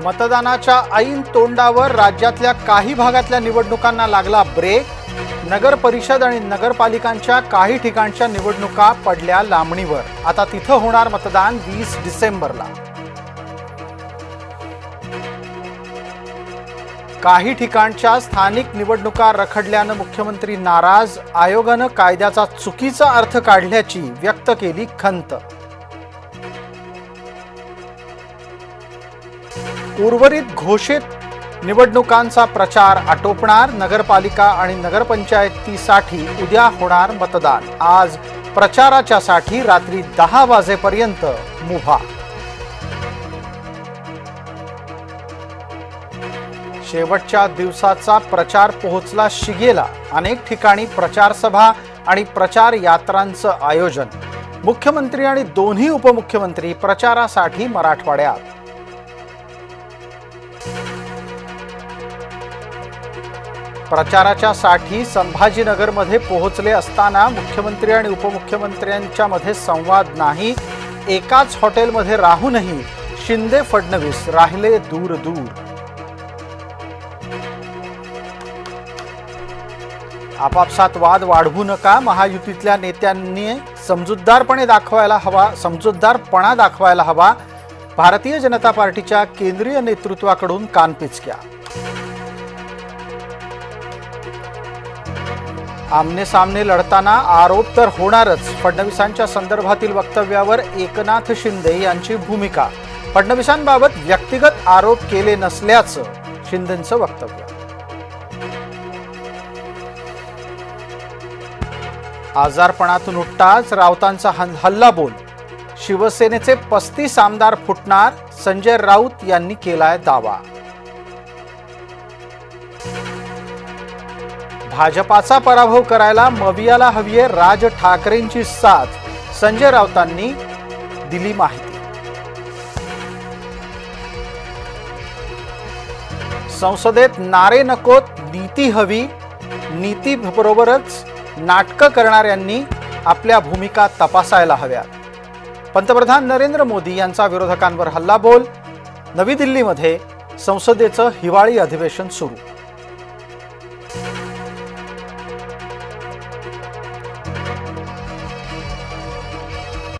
मतदानाच्या ऐन तोंडावर राज्यातल्या काही भागातल्या निवडणुकांना लागला ब्रेक। नगर परिषद आणि नगरपालिकांच्या काही ठिकाणच्या निवडणुका पडल्या लांबणीवर। आता तिथं होणार मतदान 20 डिसेंबरला। काही ठिकाणच्या स्थानिक निवडणुका रखडल्यानं मुख्यमंत्री नाराज। आयोगानं कायद्याचा चुकीचा अर्थ काढल्याची व्यक्त केली खंत। उर्वरित घोषित निवडणुकांचा प्रचार आटोपणार। नगरपालिका आणि नगरपंचायतीसाठी उद्या होणार मतदान। आज प्रचाराच्यासाठी रात्री 10 वाजेपर्यंत मुभा। शेवटच्या दिवसाचा प्रचार पोहोचला शिगेला। अनेक ठिकाणी प्रचार सभा आणि प्रचार यात्रांचं आयोजन। मुख्यमंत्री आणि दोन्ही उपमुख्यमंत्री प्रचारासाठी मराठवाड्यात। प्रचाराच्यासाठी संभाजीनगरमध्ये पोहोचले असताना मुख्यमंत्री आणि उपमुख्यमंत्र्यांच्या मध्ये संवाद नाही। एकाच हॉटेलमध्ये राहूनही शिंदे फडणवीस राहिले दूर दूर। आपापसात वाद वाढवू नका। महायुतीतल्या नेत्यांनी समजूतदारपणा दाखवायला हवा। भारतीय जनता पार्टीच्या केंद्रीय नेतृत्वाकडून कानपिचक्या। आमने सामने लढताना आरोप तर होणारच। फडणवीसांच्या संदर्भातील वक्तव्यावर एकनाथ शिंदे यांची भूमिका। फडणवीसांबाबत व्यक्तिगत आरोप केले नसल्याचं शिंदेंचं वक्तव्य। आजारपणातून उठताच राऊतांचा हल्लाबोल। शिवसेनेचे 35 आमदार फुटणार, संजय राऊत यांनी केलाय दावा। भाजपाचा पराभव करायला मवियाला हवीये राज ठाकरेंची साथ, संजय राऊतांनी दिली माहिती। संसदेत नारे नकोत, नीती हवी। नीती बरोबरच नाटकं करणाऱ्यांनी आपल्या भूमिका तपासायला हव्यात। पंतप्रधान नरेंद्र मोदी यांचा विरोधकांवर हल्लाबोल। नवी दिल्लीमध्ये संसदेचं हिवाळी अधिवेशन सुरू।